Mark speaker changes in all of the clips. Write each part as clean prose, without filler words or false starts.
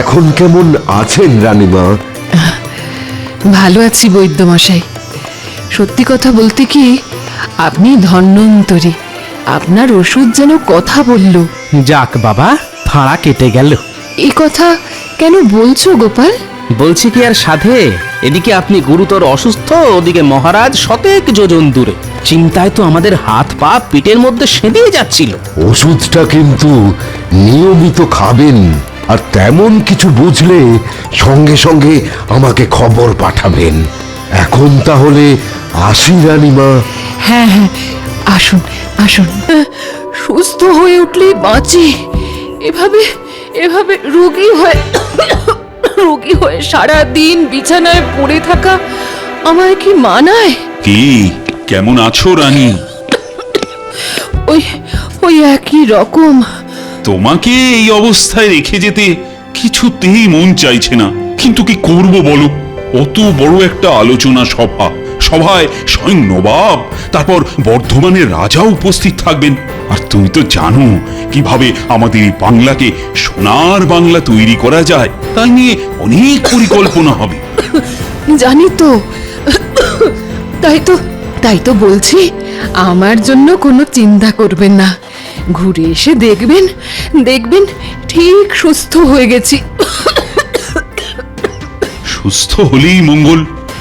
Speaker 1: এখন কেমন আছেন রানীমা?
Speaker 2: ভালো আছি বৈদ্যমশাই। সত্যি কথা বলতে কি, আপনি ধন্বন্তরী। আপনার ওষুধ যেন কথা বলল।
Speaker 3: যাক বাবা, ফাঁড়া কেটে গেল।
Speaker 2: এই কথা কেন বলছো গোপাল?
Speaker 3: বলছি কি আর সাধে, এদিকে আপনি গুরুতর অসুস্থ, ওদিকে মহারাজ শতেক যোজন দূরে। চিন্তায় তো আমাদের হাত পা পিঠের মধ্যে সেঁধিয়ে যাচ্ছিল।
Speaker 1: ওষুধটা কিন্তু নিয়মিত খাবেন, আর তেমন কিছু বুঝলে সঙ্গে সঙ্গে আমাকে খবর পাঠাবেন। এখন তাহলে আসি রানীমা।
Speaker 2: হ্যাঁ হ্যাঁ, আসুন আসুন। সুস্থ হয়ে উঠলেই বাঁচি। এভাবে এভাবে রোগী হয়ে সারা দিন বিছানায় পড়ে থাকা আমায় কি মানায়?
Speaker 4: কি, কেমন আছো রানী?
Speaker 2: ওই ওই একই রকম।
Speaker 4: তোমাকে এই অবস্থায় রেখে যেতে কিছুতেই মন চাইছে না, কিন্তু কি করব বলো? অত বড় একটা আলোচনা সভায় স্বয়ং নবাব, তারপর বর্ধমানের রাজা উপস্থিত থাকবেন। আর তুমি তো জানো কিভাবে আমাদের এই বাংলাকে সোনার বাংলা তৈরি করা যায়। তাই নিয়ে অনেক পরিকল্পনা হবে।
Speaker 2: জানি তো, তাই তো বলছি, আমার জন্য কোনো চিন্তা করবেন না। ঘুরে এসে দেখবেন ঠিক সুস্থ হয়ে গেছি।
Speaker 4: সুস্থ হলেই মঙ্গল।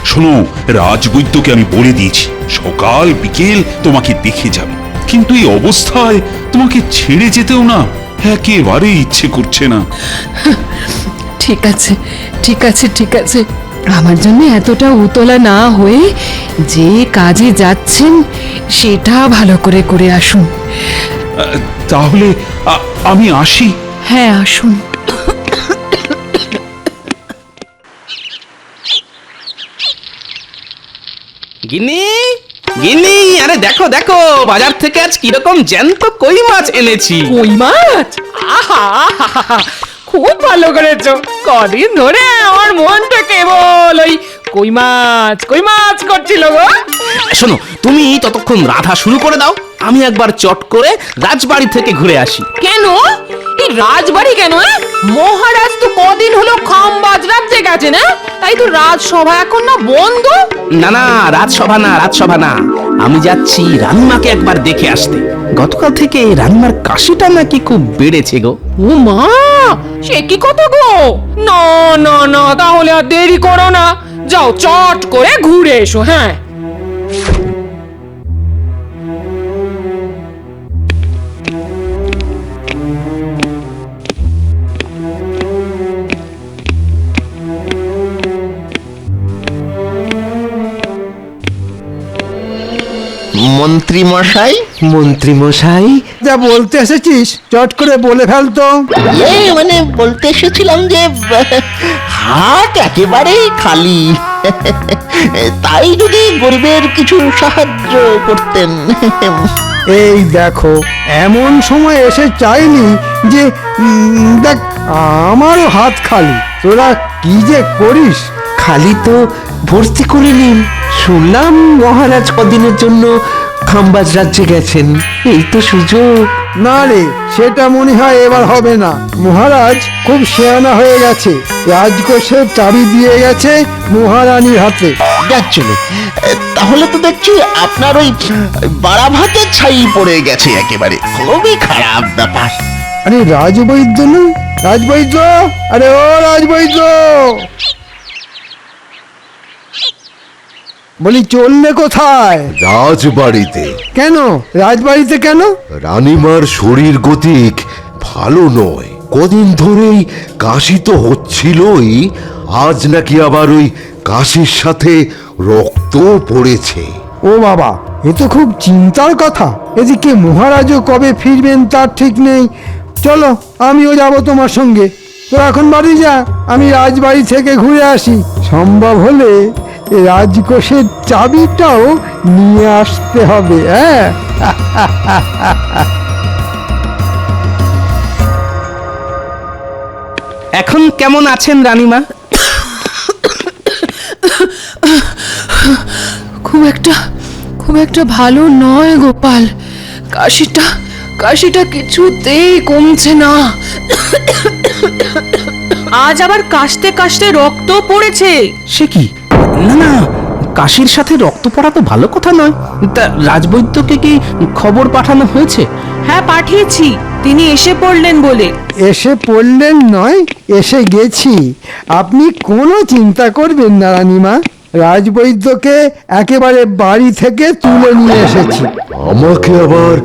Speaker 4: শোনো, রাজবৈদ্যকে আমি বলে দিয়েছি সকাল বিকেল তোমাকে দেখে যাবে, কিন্তু এই অবস্থায় তোমাকে ছেড়ে যেতেও না একেবারে ইচ্ছে করছে না।
Speaker 2: ঠিক আছে ঠিক আছে ঠিক আছে, আমার জন্য এতটা উতলা না হয়ে যে কাজে যাচ্ছেন সেটা ভালো করে করে আসুন।
Speaker 4: তাহলে আমি আসি।
Speaker 2: হ্যাঁ, আসুন।
Speaker 3: গিন্নি, গিন্নি, আরে দেখো দেখো, বাজার থেকে আজ কিরকম জ্যান্ত কই মাছ এনেছি।
Speaker 2: কই মাছ? আহা, খুব ভালো করেছো। কদিন ধরে আমার মনটা কেবল ওই কই মাছ করছিল গো।
Speaker 3: শোনো, তুমি ততক্ষণ রাধা শুরু করে দাও, আমি একবার চট করে রাজবাড়ি থেকে ঘুরে আসি।
Speaker 2: কেন? এই রাজবাড়ি কেন? মহারাজ তো কদিন হলো খামবাজ রাজ্যে গেছে না, তাই তো রাজসভা এখন না বন্ধ।
Speaker 3: না না, রাজসভা না, আমি যাচ্ছি রানীমাকে একবার দেখে আসতে। গতকাল থেকে রানীমার কাশিটা নাকি খুব বেড়েছে গো।
Speaker 2: ও মা, সে কি কথা গো? না না না, তাহলে আর দেরি করো না, যাও চট করে ঘুরে এসো। হ্যাঁ,
Speaker 5: মন্ত্রী মশাই,
Speaker 1: মন্ত্রী মশাই,
Speaker 6: যা বলতে এসেছিস চট করে বলে ফেলতো।
Speaker 5: মানে বলতে এসেছিলাম যে হাট একেবারেই খালি, তাই যদি গরিবের কিছু সাহায্য করতেন।
Speaker 6: এই দেখো, এমন সময় এসে চাইনি যে দেখ আমারও হাত খালি, তোরা কি যে করিস।
Speaker 1: খালি তো ভর্তি করে নিন। শুনলাম মহারাজ কদিনের জন্য খামবাজ রাজ্যে গেছেন, এই তো সুযোগ।
Speaker 6: না রে, সেটা মনে হয় এবার হবে না। মহারাজ খুব শেয়ানা হয়ে গেছে, রাজকোষের চাবি দিয়ে গেছে মহারানীর হাতে।
Speaker 5: যাচ্ছিলে, তাহলে তো দেখছি আপনার ওই বাড়া ভাতের ছাই পড়ে গেছে একেবারে। খুবই খারাপ ব্যাপার।
Speaker 6: আরে রাজবৈদ্য না, রাজবৈদ্য, আরে ও রাজবৈদ্য, বলি চললে কোথায়?
Speaker 1: রাজবাড়িতে।
Speaker 6: কেন রাজবাড়িতে কেন?
Speaker 1: রানীমার শরীর গতিক ভালো নয়, কদিন ধরেই কাশি তো হচ্ছিলই, আজ নাকি আবার ওই কাশির সাথে রক্ত পড়েছে।
Speaker 6: ও বাবা, এ তো খুব চিন্তার কথা। এদিকে মহারাজও কবে ফিরবেন তার ঠিক নেই। চলো, আমিও যাব তোমার সঙ্গে। তো এখন বাড়ি যা, আমি রাজবাড়ি থেকে ঘুরে আসি। সম্ভব হলে রাজকোষের চাবিটাও নিয়ে আসতে হবে। হ্যাঁ,
Speaker 3: এখন কেমন আছেন রানীমা?
Speaker 2: খুব একটা ভালো নয় গোপাল। কাশিটা কিছুতেই কমছে না।
Speaker 7: আজ আবার কাশতে কাশতে রক্ত পড়েছে।
Speaker 3: সে কি? না না, কাশির সাথে রক্ত পড়া তো ভালো কথা নয়। তা রাজবৈদ্যকে কি খবর পাঠানো হয়েছে?
Speaker 7: হ্যাঁ, পাঠিয়েছি, তিনি এসে পড়লেন বলে।
Speaker 6: এসে পড়লেন নয়, এসে গেছি। আপনি কোনো চিন্তা করবেন না রানীমা, রাজবৈদ্যকে একেবারে বাড়ি থেকে তুলে নিয়ে এসেছি।
Speaker 1: আমাকে আবার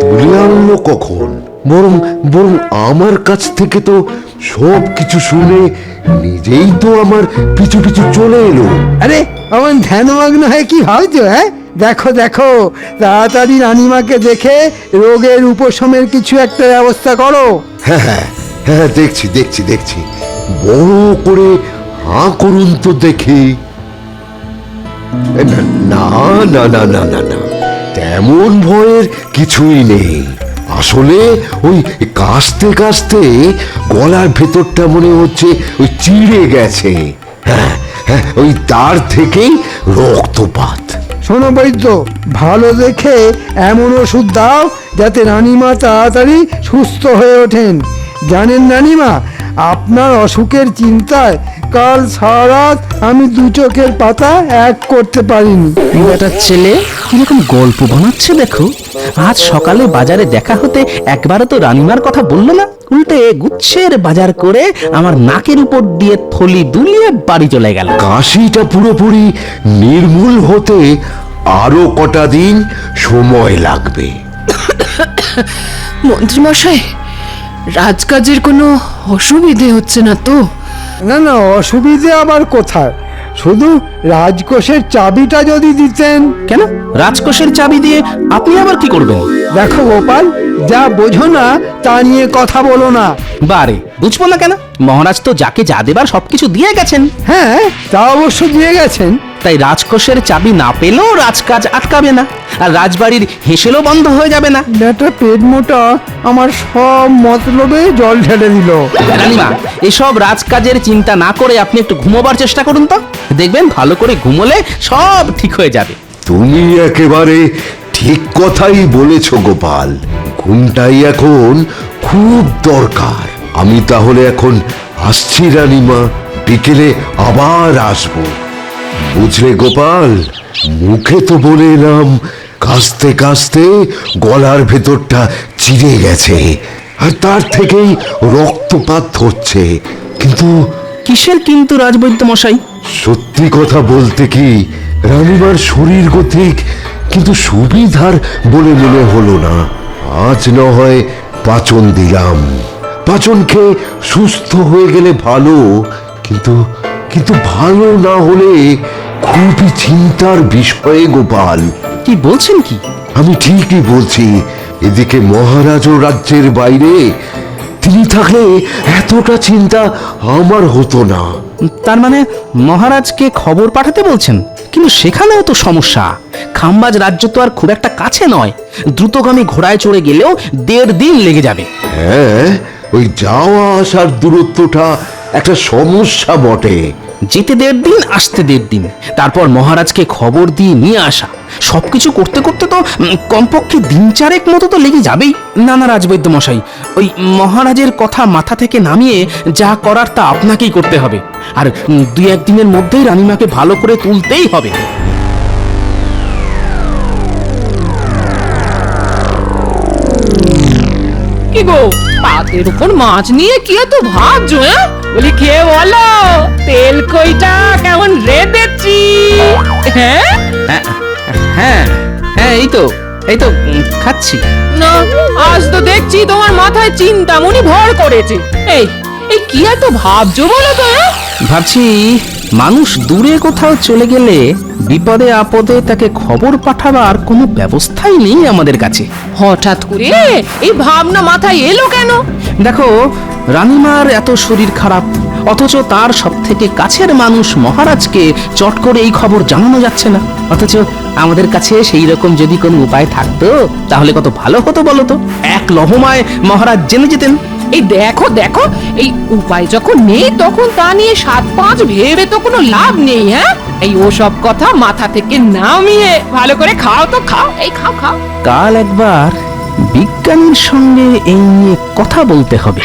Speaker 1: তুলে আনলো কখন? বরং বরং আমার কাছ থেকে তো সব কিছু শুনে নিজেই তো আমার পিছু পিছু চলে এলো।
Speaker 6: আরে আমার ধ্যানমগ্ন হয়ে কি ভাবছো? হ্যাঁ, দেখো দেখো, তাড়াতাড়ি রানীমাকে দেখে রোগের উপশমের কিছু একটা ব্যবস্থা করো।
Speaker 1: হ্যাঁ হ্যাঁ হ্যাঁ, দেখছি দেখছি দেখছি। বড় করে হাঁ করুন তো দেখি। না না না না না না, তেমন ভয়ের কিছুই নেই। আসলে ওই কাশতে কাশতে গলার ভেতরটা মনে হচ্ছে ওই চিড়ে গেছে। হ্যাঁ হ্যাঁ, ওই তার থেকেই রক্তপাত।
Speaker 6: শোনো বৈদ্য, ভালো দেখে এমন ওষুধ দাও যাতে রানীমা তাড়াতাড়ি সুস্থ হয়ে ওঠেন। জানেন রানীমা, আপনার অসুখের চিন্তায় কাল সারা রাত আমি দু চোখের পাতা এক করতে পারিনি।
Speaker 3: বেটার ছেলে কিরকম গল্প বানাচ্ছে দেখো। আজ সকালে বাজারে দেখা হতে একবারও তো রানীমার কথা বললো না, উল্টে গুচ্ছের বাজার করে আমার নাকের উপর দিয়ে থলি দুলিয়ে বাড়ি চলে গেল।
Speaker 1: কাশিটা পুরোপুরি নির্মূল হতে আরো কটা দিন সময় লাগবে।
Speaker 2: মন্ত্রীমশাই, রাজকাজের কোনো অসুবিধে হচ্ছে না তো?
Speaker 6: না না, অসুবিধে আবার কোথায়, শুধু রাজকোষের চাবিটা যদি দিতেন।
Speaker 3: কেন? রাজকোষের চাবি দিয়ে আপনি আবার কি করবেন?
Speaker 6: দেখো গোপাল, যা বোঝো না তা নিয়ে কথা বলো না।
Speaker 3: বারে, বুঝবো না কেন? মহারাজ তো যাকে যা দেবার সবকিছু দিয়ে গেছেন।
Speaker 6: হ্যাঁ, তা অবশ্য দিয়ে গেছেন।
Speaker 3: তাই রাজকোষের চাবি না পেলেও রাজকাজ আটকাবে না, আর রাজবাড়ির হেসেলও বন্ধ হয়ে যাবে না।
Speaker 6: বেটা পেট মোটা আমার সব মতলবে জল ঢেলে দিল।
Speaker 3: রানীমা, এসব রাজকাজের চিন্তা না করে আপনি একটু ঘুমোবার চেষ্টা করুন তো, দেখবেন ভালো করে ঘুমোলে সব ঠিক হয়ে যাবে।
Speaker 1: তুমি একেবারে ঠিক কথাই বলেছ গোপাল, ঘুমটাই এখন খুব দরকার। আমি তাহলে এখন আসছি রানীমা, বিকেলে আবার আসবো। বুঝলে গোপাল, মুখে তো বলে এলাম কাশতে কাশতে গলার ভেতরটা চিড়ে গেছে আর তার থেকেই রক্তপাত হচ্ছে, কিন্তু
Speaker 3: কিসের কিন্তু রাজবৈদ্য মশাই?
Speaker 1: সত্যি কথা বলতে কি, রানীমার শরীর গতিক কিন্তু সুবিধার বলে মনে হলো না। আজ না হয় পাচন দিলাম, পাচন খেয়ে সুস্থ হয়ে গেলে ভালো, কিন্তু কিন্তু ভালো না হলে খুবই চিন্তার বিষয়ে গোপাল।
Speaker 3: কি বলছেন কি?
Speaker 1: আমি ঠিকই বলছি। এদিকে মহারাজও রাজ্যের বাইরে, তিনি থাকলে এতটা চিন্তা আমার হতো না।
Speaker 3: তার মানে মহারাজকে খবর পাঠাতে বলছেন? কিন্তু সেখানেও তো সমস্যা। খাম্বাজ রাজ্য তো আর খুব একটা কাছে নয়, দ্রুতগামী ঘোড়ায় চড়ে গেলেও 1.5 দিন লেগে যাবে।
Speaker 1: হ্যাঁ, ওই যাওয়া আসার দূরত্বটা একটা সমস্যা বটে।
Speaker 3: যেতে 1.5 দিন, আসতে 1.5 দিন, তারপর মহারাজকে খবর দিয়ে নিয়ে আসা, সবকিছু করতে করতে তো কমপক্ষে 3-4 মতো তো লেগে যাবেই। না না রাজবৈদ্য মশাই, ওই মহারাজের কথা মাথা থেকে নামিয়ে যা করার তা আপনাকেই করতে হবে, আর 2-1 দিনের মধ্যেই রানীমাকে ভালো করে তুলতেই হবে।
Speaker 2: কি গো, পাতের উপর মাছ নিয়ে কি এত ভাবছো? বলি খেয়ে বলো, তেল কইটা কেমন রেঁধেছি? হ্যাঁ
Speaker 3: হ্যাঁ হ্যাঁ হ্যাঁ, এই তো খাচ্ছি।
Speaker 2: না, আজ তো দেখছি তোমার মাথায় চিন্তামণি ভর করেছে। এই এই কি এত ভাবছো বলো তো?
Speaker 3: ভাবছি মানুষ দূরে কোথাও চলে গেলে বিপদে আপদে তাকে খবর পাঠাবার কোনো ব্যবস্থাই নেই আমাদের কাছে।
Speaker 2: হঠাৎ করে এই ভাবনা মাথায় এলো কেন?
Speaker 3: দেখো, রানীমার এত শরীর খারাপ, অথচ তার সব থেকে কাছের মানুষ মহারাজকে চট করে এই খবর জানানো যাচ্ছে না। অথচ আমাদের কাছে সেই রকম যদি কোনো উপায় থাকতো তাহলে কত ভালো হতো বলো তো। এক লহমায় মহারাজ জেনে যেতেন।
Speaker 2: এই দেখো দেখো, এই উপায় যখন নেই তখন তা নিয়ে 7-5 ভেবে তো কোনো লাভ নেই। হ্যাঁ, এই ওসব কথা মাথা থেকে নামিয়ে ভালো করে খাও তো খাও, এই খাও খাও।
Speaker 3: কাল একবার বিজ্ঞানীর সঙ্গে এই নিয়ে কথা বলতে হবে।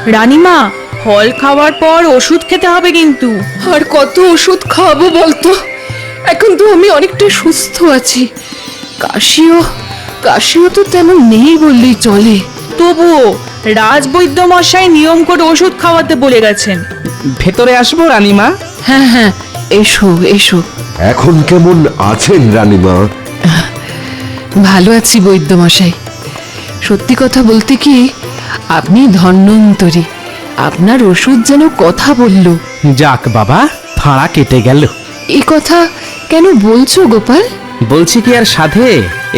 Speaker 7: রানীমা, ফল খাওয়ার পর ওষুধ খেতে হবে কিন্তু।
Speaker 2: আর কত ওষুধ খাবো বলতো? এখন তো আমি অনেকটা সুস্থ আছি। কাশিও কাশিও তো তেমন নেই বললেই চলে।
Speaker 7: তবুও রাজবৈদ্য মশাই নিয়ম করে ওষুধ খাওয়াতে বলে গেছেন।
Speaker 3: ভেতরে আসবো রানীমা?
Speaker 2: হ্যাঁ হ্যাঁ, এসো এসো।
Speaker 1: এখন কেমন আছেন রানীমা?
Speaker 2: ভালো আছি বৈদ্যমশাই। সত্যি কথা বলতে কি, আপনি ধন্বন্তরী। আপনার ওষুধ যেন কথা বলল।
Speaker 3: যাক বাবা, ফাঁড়া কেটে গেল।
Speaker 2: এই কথা কেন বলছো গোপাল?
Speaker 3: বলছি কি আর সাধে,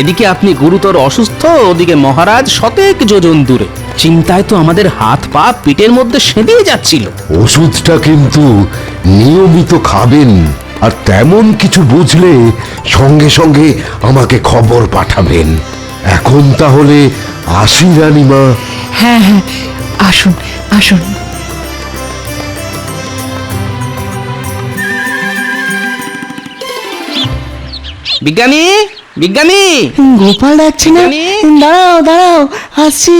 Speaker 3: এদিকে আপনি গুরুতর অসুস্থ, ওদিকে মহারাজ শতেক যোজন দূরে। চিন্তায় তো আমাদের হাত পা পিঠের মধ্যে সেঁধিয়ে যাচ্ছিল।
Speaker 1: ওষুধটা কিন্তু নিয়মিত খাবেন, আর তেমন কিছু বুঝলে সঙ্গে সঙ্গে আমাকে খবর পাঠাবেন। এখন তাহলে আসি রানীমা।
Speaker 2: হ্যাঁ হ্যাঁ, আসুন আসুন।
Speaker 3: বিজ্ঞানী, বিজ্ঞানী!
Speaker 8: গোপাল ডাকছে না?
Speaker 3: বিজ্ঞানী!
Speaker 8: দাঁড়াও দাঁড়াও, আসছি।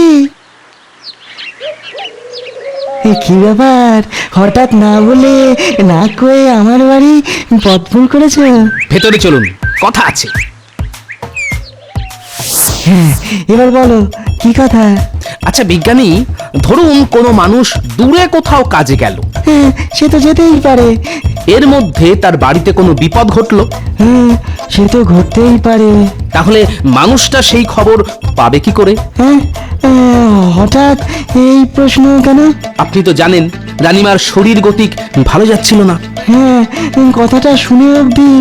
Speaker 8: এ কি ব্যাপার, হঠাৎ না বলে না কয়ে আমার বাড়ি পথ ভুল করেছো?
Speaker 3: ভেতরে চলুন, কথা আছে।
Speaker 8: হ্যাঁ, এবার বলো কি কথা?
Speaker 3: আচ্ছা বিজ্ঞানী, ধরুন কোনো মানুষ দূরে কোথাও কাজে গেল,
Speaker 8: হ্যাঁ, সে তো যেতেই পারে।
Speaker 3: এর মধ্যে তার বাড়িতে কোনো বিপদ ঘটলো,
Speaker 8: হ্যাঁ, সে তো ঘটতেই পারে।
Speaker 3: তাহলে মানুষটা সেই খবর পাবে কি করে?
Speaker 8: হ্যাঁ, হঠাৎ এই প্রশ্ন কেন?
Speaker 3: আপনি তো জানেন রানীমার শরীর গতিক ভালো যাচ্ছিল না।
Speaker 8: হ্যাঁ, কথাটা শুনে অবধি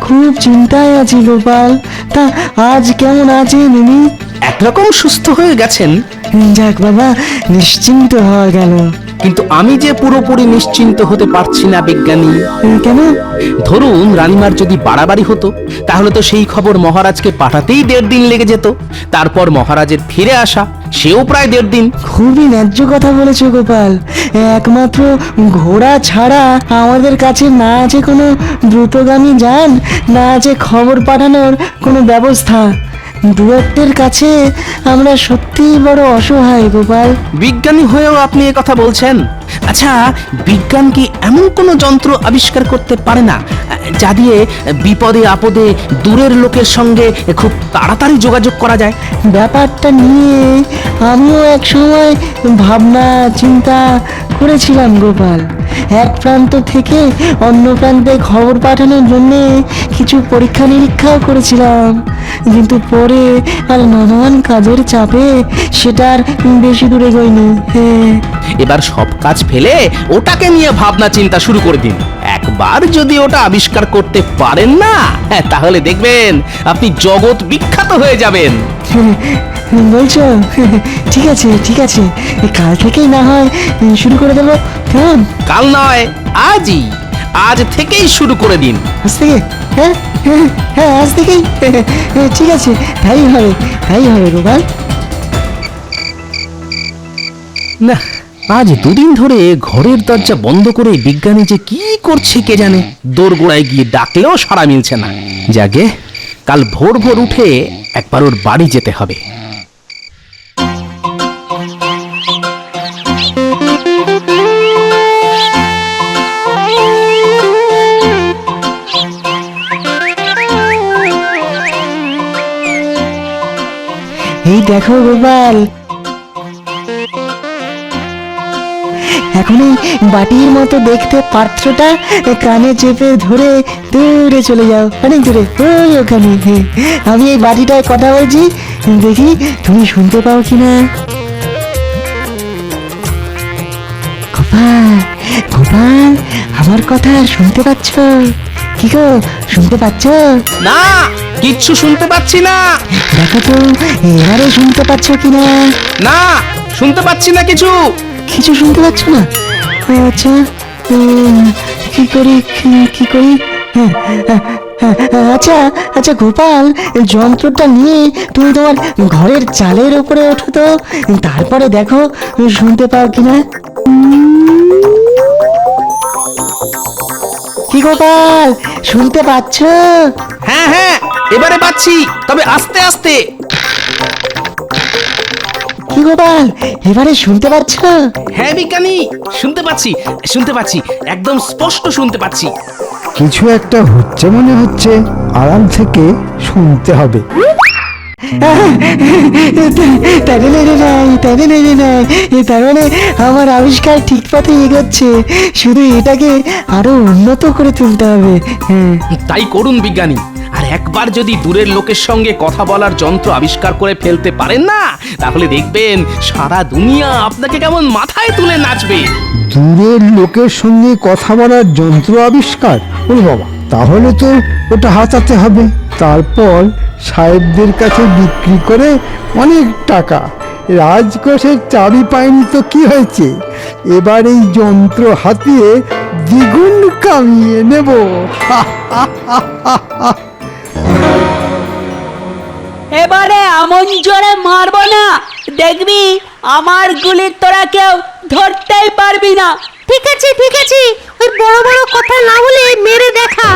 Speaker 8: খুব চিন্তায় আছি গোপাল। তা আজ কেমন আছেন উনি?
Speaker 3: একরকম সুস্থ হয়ে গেছেন,
Speaker 8: যাক বাবা, নিশ্চিন্ত হওয়া গেল।
Speaker 3: কিন্তু আমি যে পুরোপুরি নিশ্চিন্ত হতে পারছি না বিজ্ঞানী।
Speaker 8: কেন?
Speaker 3: ধরুন রানীমার যদি বাড়াবাড়ি হতো, তাহলে তো সেই খবর মহারাজকে পাঠাতেই 1.5 দিন লেগে যেত। তারপর মহারাজের ফিরে আসা, সেও প্রায় 1.5 দিন।
Speaker 8: খুবই ন্যায্য কথা বলেছো গোপাল। একমাত্র ঘোড়া ছাড়া আমাদের কাছে না আছে কোনো দ্রুতগামী যান, না আছে খবর পাঠানোর কোনো ব্যবস্থা। দূরত্বের কাছে আমরা সত্যিই বড় অসহায় গোপাল।
Speaker 3: বিজ্ঞানী হয়েও আপনি এ কথা বলছেন? আচ্ছা, বিজ্ঞান কি এমন কোনো যন্ত্র আবিষ্কার করতে পারে না যা দিয়ে বিপদে আপদে দূরের লোকের সঙ্গে খুব তাড়াতাড়ি যোগাযোগ করা যায়?
Speaker 8: ব্যাপারটা নিয়ে আমিও এক সময় ভাবনা চিন্তা করেছিলাম গোপাল। এক প্রান্ত থেকে অন্য প্রান্তে খবর পাঠানোর জন্য কিছু পরীক্ষা নিরীক্ষাও করেছিলাম, কিন্তু পরে আর নানান কাজের চাপে সেটা আর বেশি দূরে গইনি। হ্যাঁ,
Speaker 3: এবার সব কাজ ফেলে ওটাকে নিয়ে ভাবনা চিন্তা শুরু করে দিন। একবার যদি ওটা আবিষ্কার করতে পারেন না, তাহলে দেখবেন আপনি জগৎ বিখ্যাত হয়ে যাবেন।
Speaker 8: বলছো? ঠিক আছে ঠিক আছে, কাল থেকেই না হয় শুরু করে দেবো। কেমন?
Speaker 3: কাল নয়, আজই, আজ থেকেই শুরু করে দিন।
Speaker 8: আজ থেকে? হ্যাঁ হ্যাঁ হ্যাঁ, আজ থেকেই। ঠিক আছে, তাই হবে তাই হবে গোপাল।
Speaker 3: না, আজ 2 দিন ধরে ঘরের দরজা বন্ধ করে বিজ্ঞানী যে কি করছে কে জানে। দোরগোড়ায় গিয়ে ডাকলেও সাড়া মিলছে না। যাকে কাল ভোর ভোর উঠে একবার ওর বাড়ি যেতে হবে।
Speaker 8: এই দেখো গোপাল, এখন এই বাটির মতো দেখতে পাত্রটা কানে চেপে ধরে দূরে চলে যাও, অনেক দূরে, ওই ওখানে। আমি এই বাটিটায় কথা বলছি, দেখি তুমি শুনতে পাও কিনা। গোপাল গোপাল, আমার কথা শুনতে পাচ্ছ? কি গো, শুনতে পাচ্ছ?
Speaker 3: না, কিচ্ছু শুনতে পাচ্ছি না।
Speaker 8: দেখো তো এবারে শুনতে পাচ্ছ কিনা।
Speaker 3: না, শুনতে পাচ্ছি না কিছু।
Speaker 8: কিছু শুনতে পাচ্ছ না? আচ্ছা, কি করি কি করি? আচ্ছা আচ্ছা গোপাল, যন্ত্রটা নিয়ে তুমি তোমার ঘরের চালের উপরে ওঠো তো, তারপরে দেখো শুনতে পাও কিনা। কি গোপাল, শুনতে পাচ্ছ?
Speaker 3: হ্যাঁ হ্যাঁ, এবারে পাচ্ছি, তবে আস্তে আস্তে।
Speaker 8: কি গোপাল, এবারে শুনতে পাচ্ছ?
Speaker 3: হ্যাঁ বিজ্ঞানী, শুনতে পাচ্ছি, একদম স্পষ্ট শুনতে পাচ্ছি।
Speaker 6: কিছু একটা হচ্ছে মনে হচ্ছে, আড়াল থেকে শুনতে হবে।
Speaker 8: তার মানে আমার আবিষ্কার ঠিক পথে এগোচ্ছে, শুধু এটাকে আরো উন্নত করে তুলতে হবে। হ্যাঁ,
Speaker 3: তাই করুন বিজ্ঞানী। আর একবার যদি দূরের লোকের সঙ্গে কথা বলার যন্ত্র আবিষ্কার করে ফেলতে পারেন না, তাহলে দেখবেন সারা দুনিয়া আপনাকে কেমন মাথায় তুলে নাচবে।
Speaker 6: দূরের লোকের সঙ্গে কথা বলার যন্ত্র আবিষ্কার? ওরে বাবা, তাহলে তো ওটা হাতাতে হবে, তারপর সাহেবদের কাছে বিক্রি করে অনেক টাকা। রাজকোষের চাবি পাইনি তো কি হয়েছে, এবার এই যন্ত্র হাতিয়ে দ্বিগুণ কামিয়ে নেব।
Speaker 7: এবারে আমন জোরে মারবো না, দেখবি আমার গুলির তোরা কেউ ধরতেই পারবি না।
Speaker 9: ঠিক আছে ঠিক আছে, ওই বড় বড় কথা না বলে মেরে দেখা।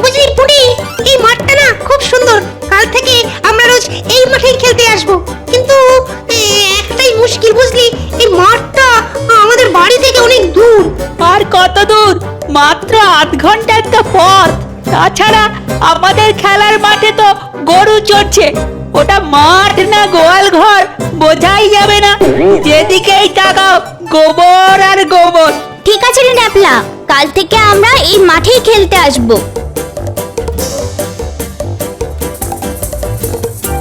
Speaker 9: বুঝলি পুটি, এই মাঠটা না খুব সুন্দর, কাল থেকে আমরা রোজ এই মাঠেই খেলতে আসবো। কিন্তু একটাই মুশকিল বুঝলি, এই মাঠটা আমাদের বাড়ি থেকে অনেক দূর।
Speaker 7: আর কত দূর? মাত্র 8 ঘন্টা একটা পথ। তাছাড়া আমাদের খেলার মাঠে তো গরু চড়ছে, ওটা মাঠ না গোয়াল ঘর বোঝাই যাবে না। যেদিকেই তাকাও গোবর আর গোবর।
Speaker 9: ঠিক আছে রে ন্যাপলা, কাল থেকে আমরা এই মাঠেই খেলতে আসবো।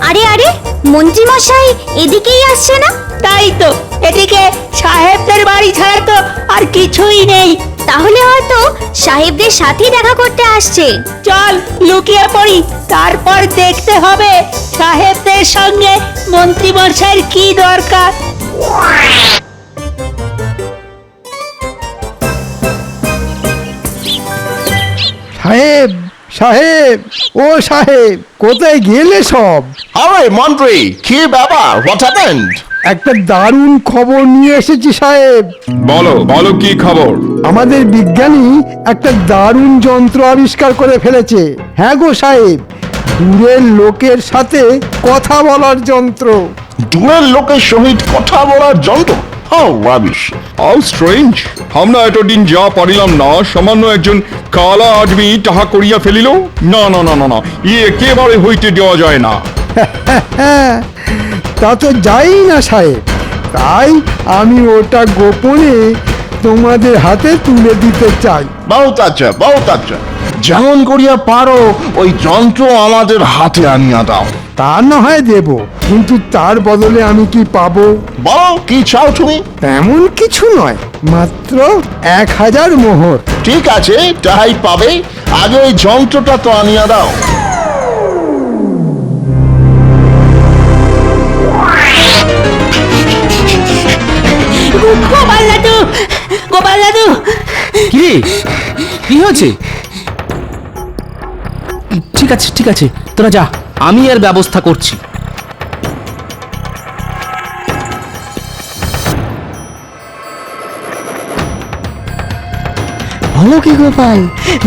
Speaker 9: আরে আরে, মন্ত্রী মশাই এদিকেই আসছে না?
Speaker 7: তাই তো, এদিকে সাহেবদের বাড়ি ছাড়া তো আর কিছুই নেই।
Speaker 9: তাহলে হয়তো সাহেবদের সাথেই দেখা করতে আসছে।
Speaker 7: চল লুকিয়ে পড়ি, তারপর দেখতে হবে সাহেবদের সঙ্গে মন্ত্রী মশাইয়ের কি দরকার।
Speaker 6: সাহেব সাহেব, ও সাহেব, কোথায় গেলে সব?
Speaker 5: আরে মন্ত্রী, কি ব্যাপার? What happened?
Speaker 6: একটা দারুণ খবর নিয়ে এসেছি সাহেব।
Speaker 4: বলো বলো, কি খবর?
Speaker 6: আমাদের বিজ্ঞানী একটা দারুণ যন্ত্র আবিষ্কার করে ফেলেছে। হ্যাঁ গো সাহেব, দূরের লোকের সাথে কথা বলার যন্ত্র।
Speaker 5: দূরের লোকের সহিত কথা বলার যন্ত্র? How rubbish!
Speaker 10: How strange! আমরা এতদিন যা পারিলাম না, সামান্য একজন কালা আদমি তাহা করিয়া ফেলিল। না না না না না, একেবারে হইতে দেওয়া যায় না।
Speaker 6: হ্যাঁ, তা তো যাই না সাহেব, তাই আমি ওটা গোপনে তোমাদের হাতে তুলে দিতে চাই।
Speaker 5: বহুত আচ্ছা, বহুত আচ্ছা। যেমন করিয়া পারো ওই যন্ত্র আমাদের হাতে আনিয়া দাও।
Speaker 6: তা না হয় দেব, কিন্তু তার বদলে আমি কি পাবো?
Speaker 5: বলো, কি চাও তুমি?
Speaker 6: তেমন কিছু নয়, মাত্র 1000 মোহর।
Speaker 5: ঠিক আছে, তাই পাবে। আগে ওই যন্ত্রটা তো আনিয়া দাও।
Speaker 7: গোপাল দাদু, গোপাল দাদু,
Speaker 3: কি রে, কি হয়েছে? ঠিক আছে, তোরা যা, আমি এর ব্যবস্থা করছি।
Speaker 8: বলো কি গোপাল,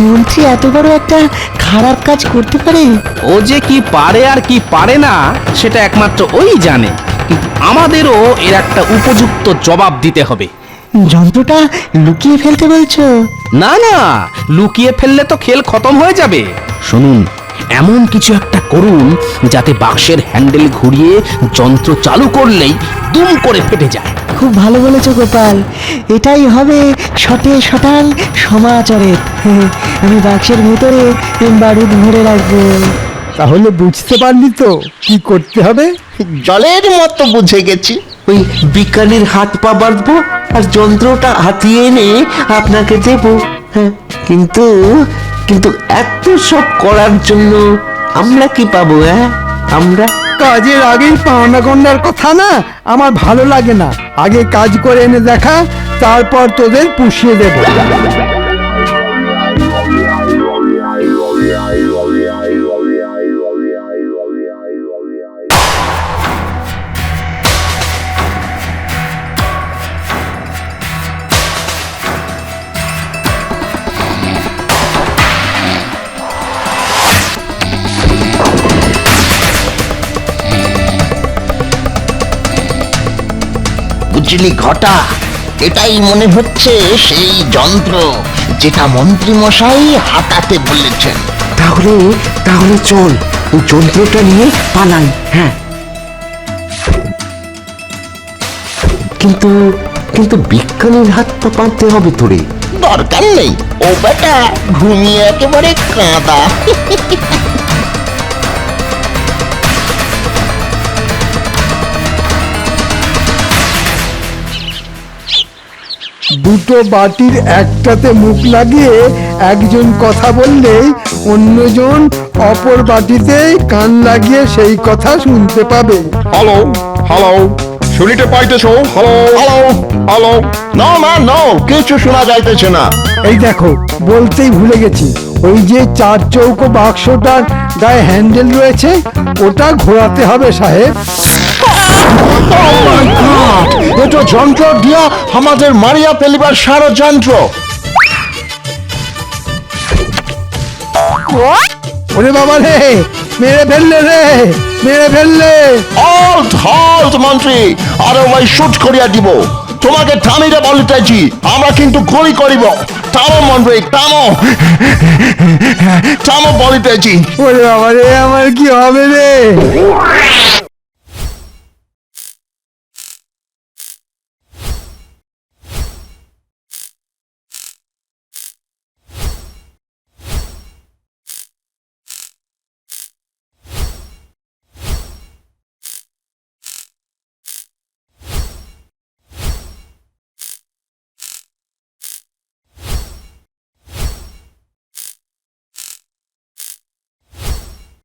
Speaker 8: মন্ত্রী এত বড় একটা খারাপ কাজ করতে পারে?
Speaker 3: ও যে কি পারে আর কি পারে না সেটা একমাত্র ওই জানে, কিন্তু আমাদেরও এর একটা উপযুক্ত জবাব দিতে হবে।
Speaker 8: যন্ত্রটা লুকিয়ে ফেলতে বলছো?
Speaker 3: না না, লুকিয়ে ফেললে তো খেল খতম হয়ে যাবে। শুনুন, এমন কিছু একটা করুন যাতে বাক্সের হ্যান্ডেল ঘুরিয়ে যন্ত্র চালু করলেই দুম করে ফেটে যায়।
Speaker 8: খুব ভালো বলেছো গোপাল, এটাই হবে শটে শটাং সমাচারের। আমি বাক্সের ভেতরে বারুদ ভরে রাখবো।
Speaker 6: তাহলে বুঝতে পারলি তো কি করতে হবে?
Speaker 5: জলের মতো বুঝে গেছি।
Speaker 11: ওই বিজ্ঞানীর হাত পা বাঁধবো আর যন্ত্রটা হাতিয়ে এনে আপনাকে দেব। হ্যাঁ, কিন্তু কিন্তু এত সব করার জন্য আমরা কি পাবো? হ্যাঁ, আমরা
Speaker 6: কাজের আগেই পাওনা গন্ডার কথা না আমার ভালো লাগে না। আগে কাজ করে এনে দেখা, তারপর তোদের পুষিয়ে দেব।
Speaker 5: বিজলি ঘটা, এটাই মনে হচ্ছে সেই যন্ত্র যেটা মন্ত্রী মশাই হাতাতে বলেছেন।
Speaker 11: তাহলে তাহলে চল ওই যন্ত্রটা নিয়ে পালাই। হ্যাঁ, কিন্তু কিন্তু বিজ্ঞানীর হাত পা পাততে হবে তোরে।
Speaker 5: দরকার নেই, ও বেটা ঘুমিয়ে একেবারে কাঁদা।
Speaker 6: দুটো বাটির একটাতে মুখ লাগিয়ে একজন কথা বললেই অন্যজন অপর বাটিতে কান লাগিয়ে সেই কথা শুনতে পাবে।
Speaker 10: হ্যালো হ্যালো, শুনিতে পাইতেছো? Hello
Speaker 5: hello
Speaker 10: hello.
Speaker 5: না না না, কিছু শোনা যাইতেছে না।
Speaker 6: এই দেখো, বলতেই ভুলে গেছি, ওই যে 4 চৌকো বাক্সটার গায়ে হ্যান্ডেল রয়েছে ওটা ঘোরাতে হবে সাহেব।
Speaker 5: এটা যন্ত্র দিয়া আমাদের মারিয়া ফেলিবার ষড়যন্ত্র।
Speaker 6: ওরে বাবা রে, মেরে ফেললে রে, মেরে ফেললে।
Speaker 5: halt halt মন্ত্রী, আরে ভাই শুট করিয়া দিব। তোমাকে থামিতে বলিতেছি, আমরা কিন্তু গুলি করিব। থামো মন্ত্রী, থামো থামো বলিতেছি।
Speaker 6: ওরে বাবা রে, আমার কি হবে রে?